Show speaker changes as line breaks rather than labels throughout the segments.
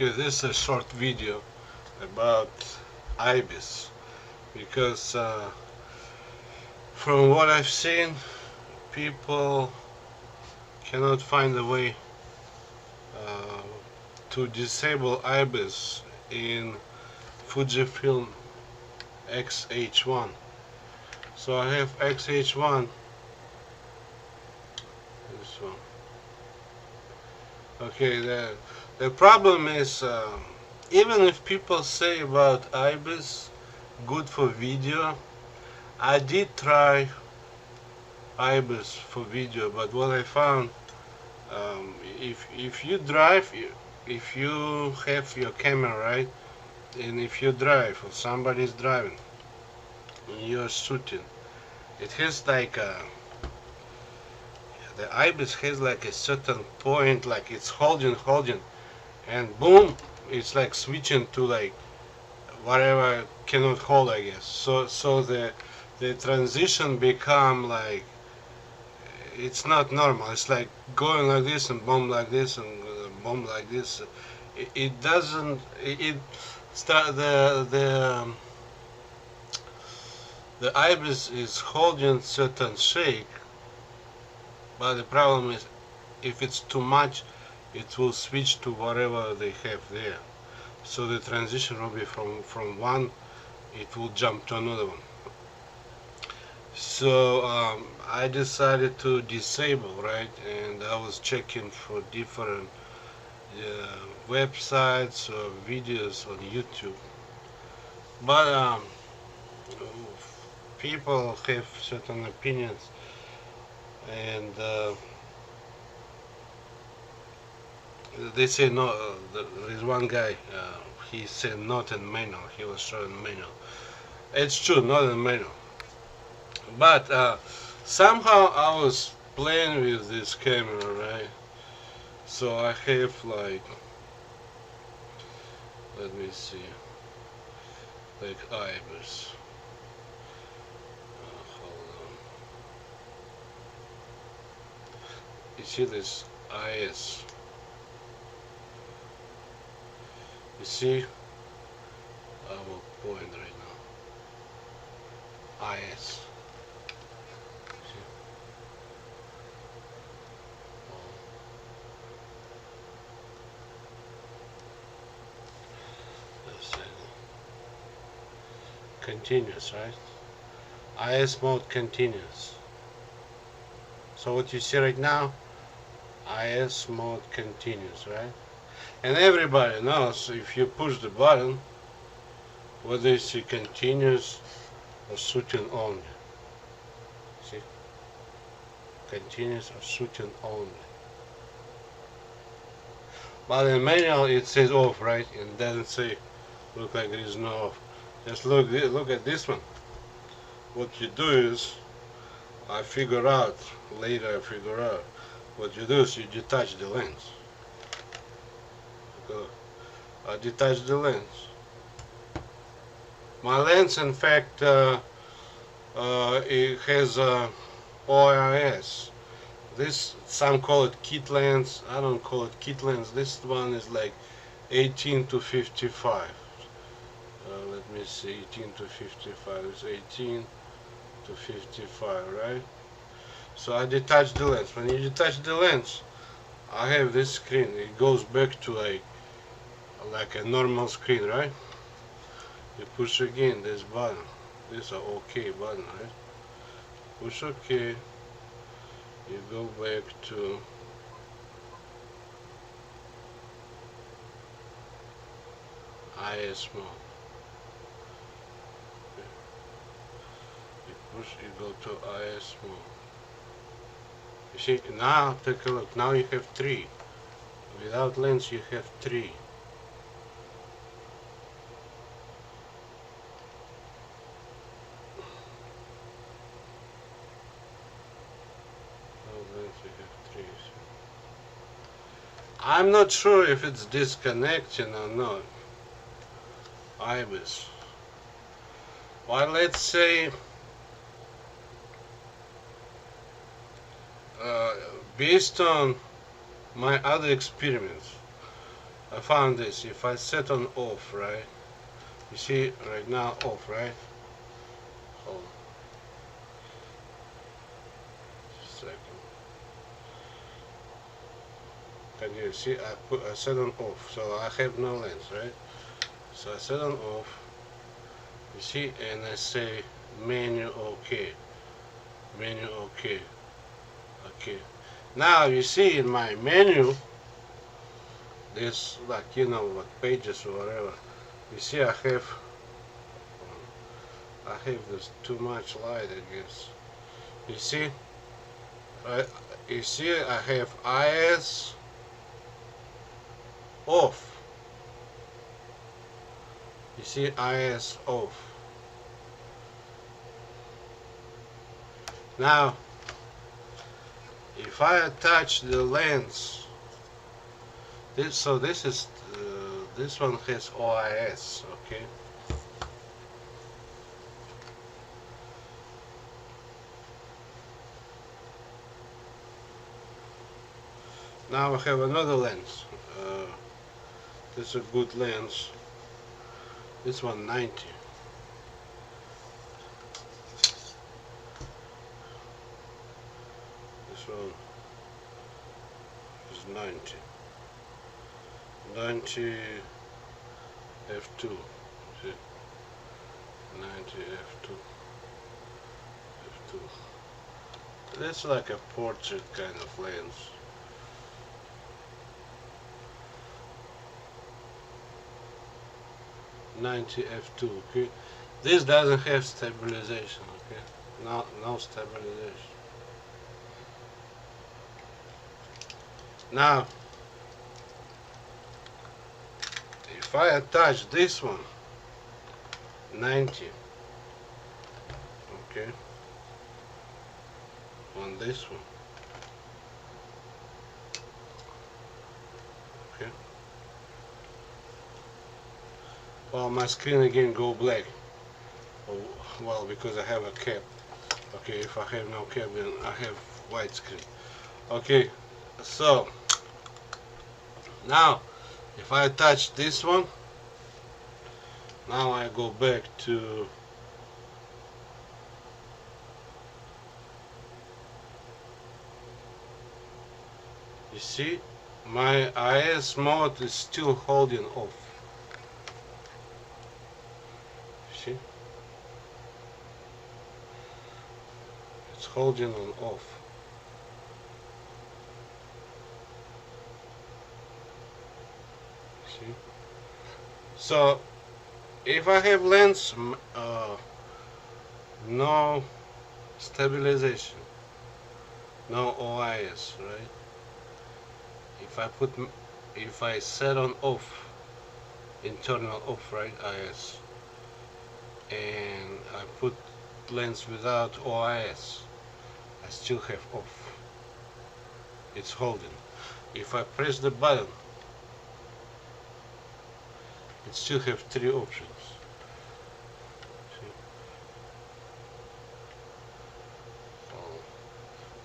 Okay, this is a short video about IBIS because from what I've seen, people cannot find a way uh, to disable IBIS in Fujifilm XH1. So I have XH1, this one. Okay, the problem is even if people say about IBIS good for video, I did try IBIS for video, but what I found, if you drive, if you have your camera right, and if you drive or somebody's driving, and you're shooting, it has like the IBIS has like a certain point, like it's holding, and boom, it's like switching to like whatever cannot hold, I guess. So the transition become like it's not normal. It's like going like this and boom like this and boom like this. It doesn't. It start the IBIS is holding certain shape, but the problem is if it's too much, it will switch to whatever they have there. So the transition will be from one, it will jump to another one. So I decided to disable, right, and I was checking for different websites or videos on YouTube, but people have certain opinions, and they say no. There is one guy, he said not in manual, he was showing manual. It's true, not in manual, but somehow I was playing with this camera, right? So I have like, let me see, like IBIS. Hold on. You see this IS? You see? I will point right now. IS. Continuous, right? IS mode continuous. So what you see right now, IS mode continuous, right? And everybody knows if you push the button, whether it's continuous or shooting only. See? Continuous or shooting only. But in manual it says off, right? And doesn't say, look like there is no off. Just look at this one. What you do is, I figure out what you do is you detach the lens. I detach the lens. My lens, in fact, it has OIS. This, some call it kit lens. I don't call it kit lens. This one is like 18 to 55. Let me see, 18 to 55. It's 18 to 55, right? So I detach the lens. When you detach the lens, I have this screen. It goes back to like a normal screen, right? You push again this button. This is an OK button, right? Push OK. You go back to IS mode. You go to IS mode. You see, now take a look. Now you have 3. Without lens, you have 3. I'm not sure if it's disconnecting or not. IBIS. Well, let's say based on my other experiments, I found this. If I set on off, right? You see right now off, right? Hold on a second. Can you see? I set on off, so I have no lens, right? So I set on off. You see, and I say menu OK. Menu OK. Okay. Now you see in my menu, this like like pages or whatever. You see I have this too much light, I guess. You see, I you see I have IS off. You see IS off. Now if I attach the lens, this is this one has OIS, okay. Now I have another lens. This is a good lens. This one 90. This one is 90. 90 f2. See? 90 f2. F2. That's like a portrait kind of lens. (90f2). Okay, this doesn't have stabilization. Okay, no stabilization. Now if I attach this one 90, okay, on this one, okay, well, my screen again go black. Oh, well, because I have a cap. Okay, if I have no cap, then I have white screen. Okay, so now if I attach this one, now I go back to you see my IS mode is still holding off. See, it's holding on off. See, so if I have lens, no stabilization, no OIS, right? If I set on off, internal off, right, IS, and I put lens without OIS, I still have off. It's holding. If I press the button, it still have three options.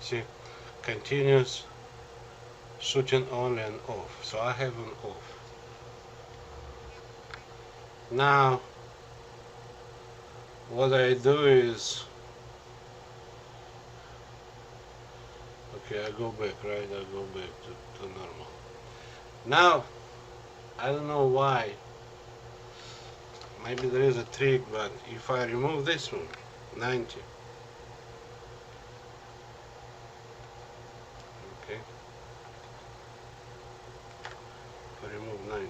See, continuous, shooting on and off. So I have an off. Now what I do is, okay, I go back, right? I go back to normal. Now I don't know why. Maybe there is a trick, but if I remove this one, 90. Okay. If I remove 90.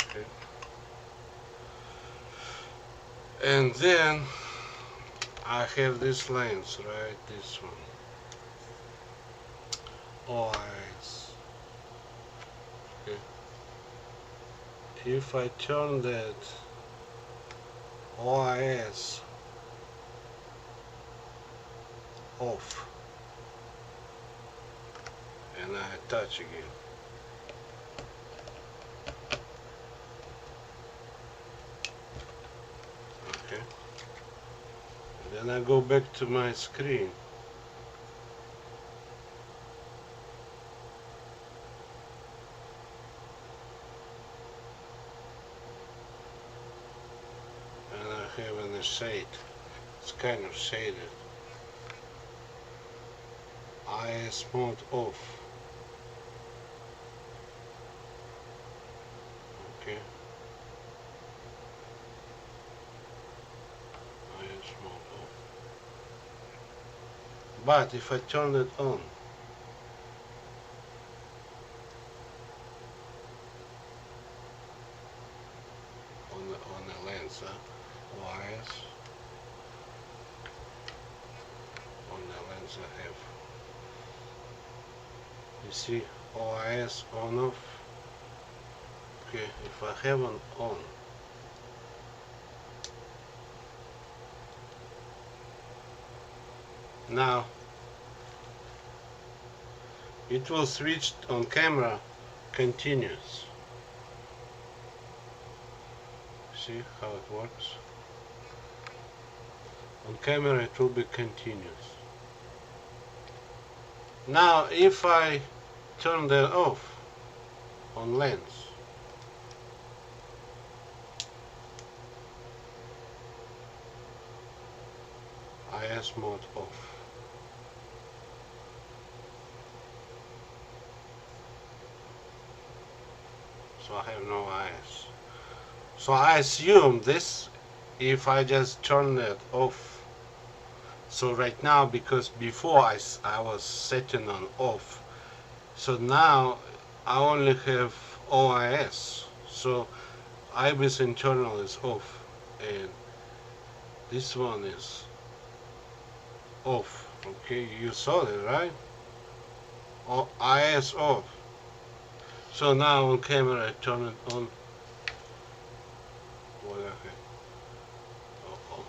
Okay. And then I have this lens, right? This one. OIS. Okay. If I turn that OIS off and I attach again, okay, and then I go back to my screen. shade. It's kind of shaded. IS mode off. Okay. IS mode off. But if I turn it on, on the lens, OIS, on the lens I have. You see OIS on off. Okay, if I have an on, now it will switch on camera continuous. See how it works? On camera it will be continuous. Now if I turn that off on lens, IS mode off. So I have no IS. So I assume this if I just turn it off. So right now, because before I was setting on off, so now I only have OIS. So IBIS internal is off, and this one is off. Okay, you saw it, right? IS off. So now on camera I turn it on. What the heck? Oh.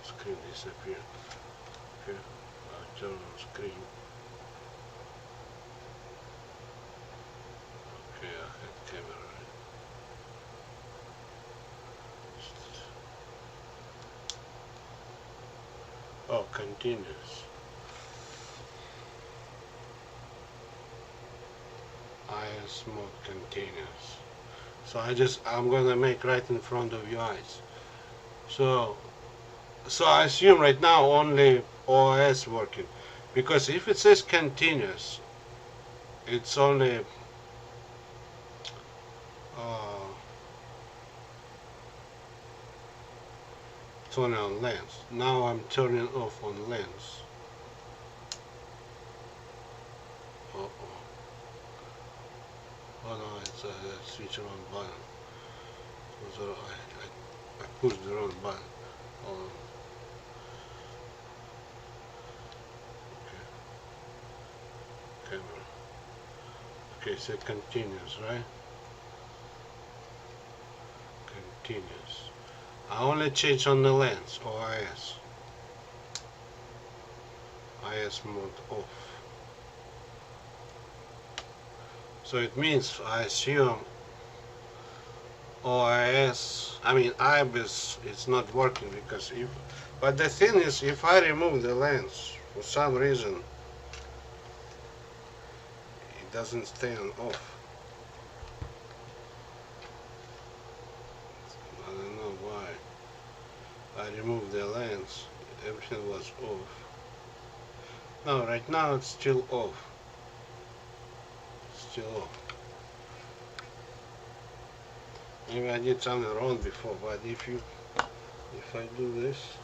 Screen disappeared. Okay, I turn on screen. Okay, I had camera. Oh, continuous. IS mode continuous. So I'm gonna make right in front of your eyes. So I assume right now only OIS working, because if it says continuous, it's only turning on lens. Now I'm turning off on lens. Oh no, it's a switch wrong button. So I pushed the wrong button. Hold on. Okay. Camera. Okay, so continuous, right? Continuous. I only change on the lens, OIS. IS mode off. So it means I assume IBIS is not working, because but the thing is, if I remove the lens for some reason, it doesn't stay on off. I don't know why. I removed the lens, everything was off. No, right now it's still off. Still off. Maybe I did something wrong before, but if I do this,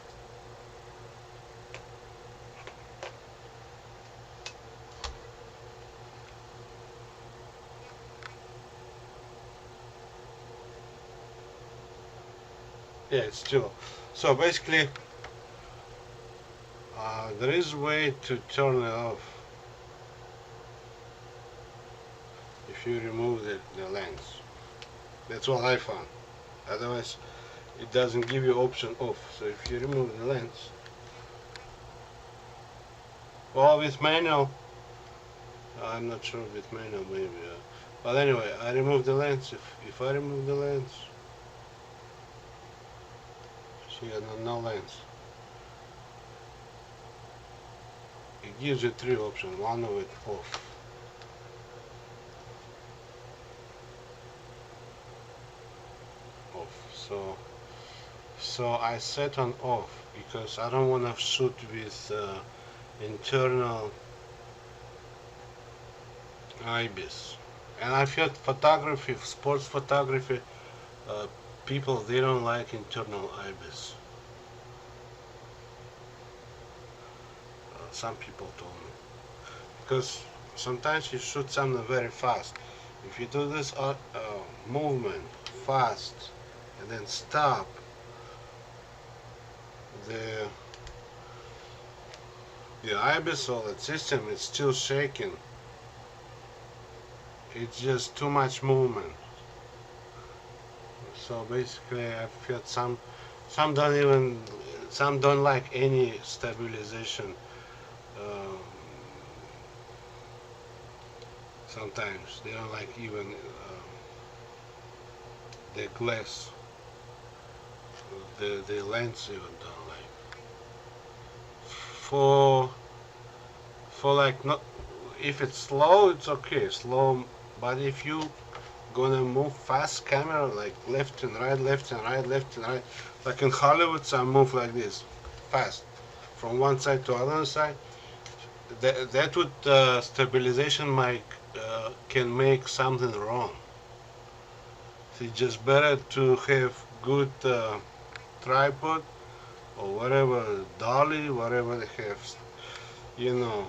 yeah, it's still. So basically, there is a way to turn it off if you remove the lens. That's what I found. Otherwise, it doesn't give you option off. So if you remove the lens, well, with manual, I'm not sure with manual maybe. But anyway, I remove the lens. If I remove the lens, see, no lens. It gives you three options. One of it off. So so I set on off because I don't want to shoot with internal IBIS. And I've heard photography, sports photography, uh, people, they don't like internal IBIS. Some people told me. Because sometimes you shoot something very fast. If you do this movement fast and then stop, the IBIS or the system is still shaking. It's just too much movement. So basically, I've felt some don't like any stabilization. Um, Sometimes they don't like even the glass, the lens even don't like. For like not, if it's slow, it's okay, slow. But if you gonna move fast camera like left and right, left and right, left and right, like in Hollywood, some move like this, fast, from one side to other side. That would stabilization mic can make something wrong. It's just better to have good tripod or whatever dolly, whatever they have, you know,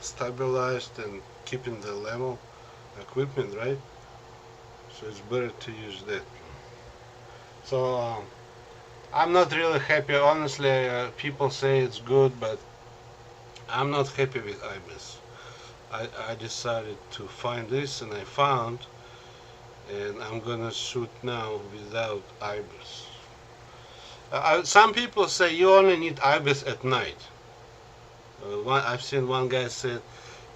stabilized and keeping the level equipment, right? So it's better to use that. So I'm not really happy. Honestly, people say it's good, but I'm not happy with IBIS. I decided to find this, and I found, and I'm gonna shoot now without IBIS. Some people say you only need IBIS at night. I've seen one guy said,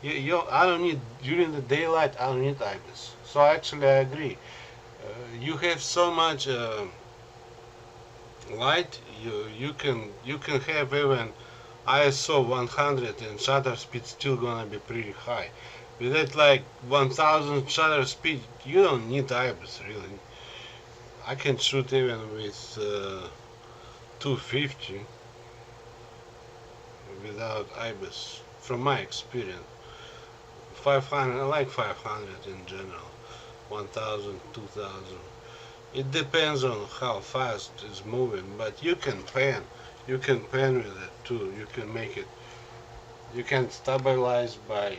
I don't need during the daylight. I don't need IBIS. So actually, I agree. You have so much light. You can have even ISO 100 and shutter speed still gonna be pretty high. With that like 1000 shutter speed, you don't need IBIS really. I can shoot even with 250 without IBIS from my experience. 500, I like 500 in general. 1000, 2000. It depends on how fast it's moving, but you can pan. You can pan with it too. You can make it. You can stabilize by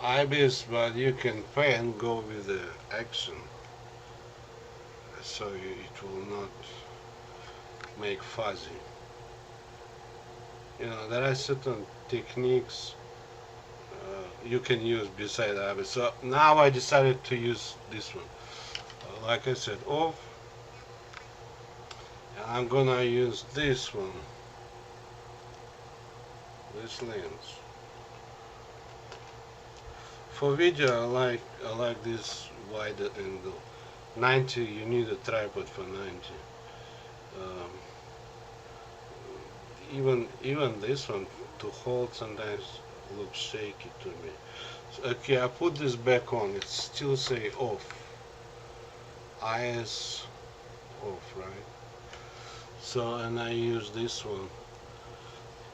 IBIS, but you can pan go with the action, so it will not make fuzzy. You know, there are certain techniques you can use beside IBIS. So now I decided to use this one. Like I said, off. And I'm gonna use this one, this lens. For video, I like this wider angle. 90, you need a tripod for 90. Um, even this one to hold sometimes looks shaky to me. So, okay, I put this back on. It still say off. IS off, right? So, and I use this one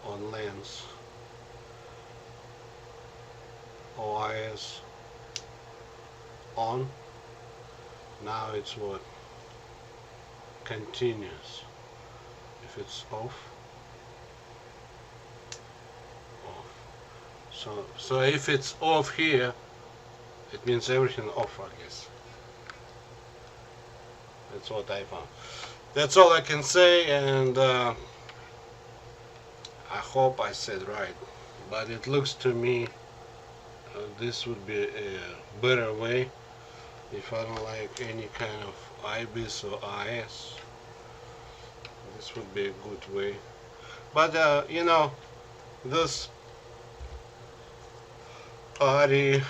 on lens. OIS on. Now it's what? Continuous. If it's off, off. So if it's off here, it means everything off, I guess. That's what I found. That's all I can say, and I hope I said right. But it looks to me this would be a better way if I don't like any kind of IBIS or IS. This would be a good way. But you know, this party,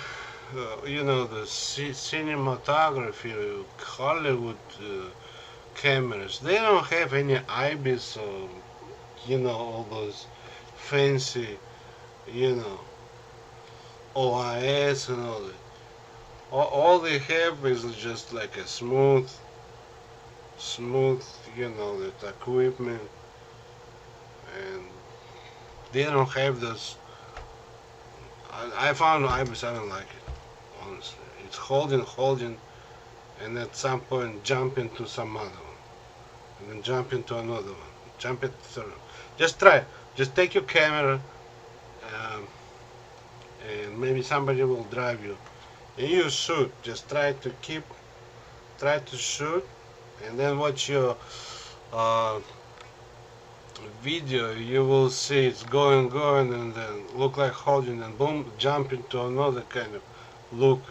you know, the cinematography, Hollywood cameras, they don't have any IBIS or, you know, all those fancy, you know, OIS and all that. All they have is just like a smooth smooth, you know, that equipment, and they don't have those. I found IBIS, I don't like it, honestly. It's holding, and at some point jump into some other one, and then jump into another one, jump it through. Just try. Just take your camera, um, and maybe somebody will drive you, and you shoot. Just try to shoot, and then watch your uh, video. You will see it's going, and then look like holding, and boom, jump into another kind of look,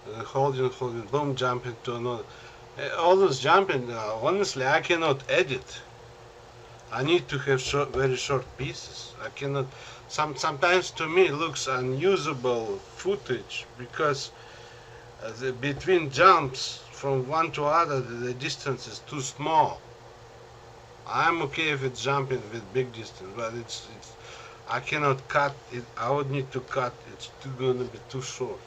and then holding, boom, jump into another. All this jumping, honestly, I cannot edit. I need to have very short pieces. I cannot. Sometimes to me it looks unusable footage because between jumps from one to other, the distance is too small. I'm okay if it's jumping with big distance, but it's I cannot cut it. I would need to cut. It's gonna be too short.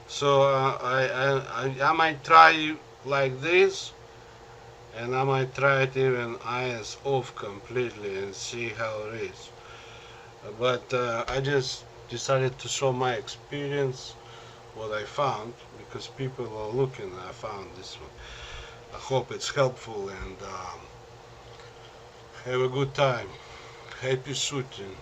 So I might try like this, and I might try it even eyes off completely and see how it is. But I just decided to show my experience, what I found, because people are looking. I found this one. I hope it's helpful, and have a good time. Happy shooting.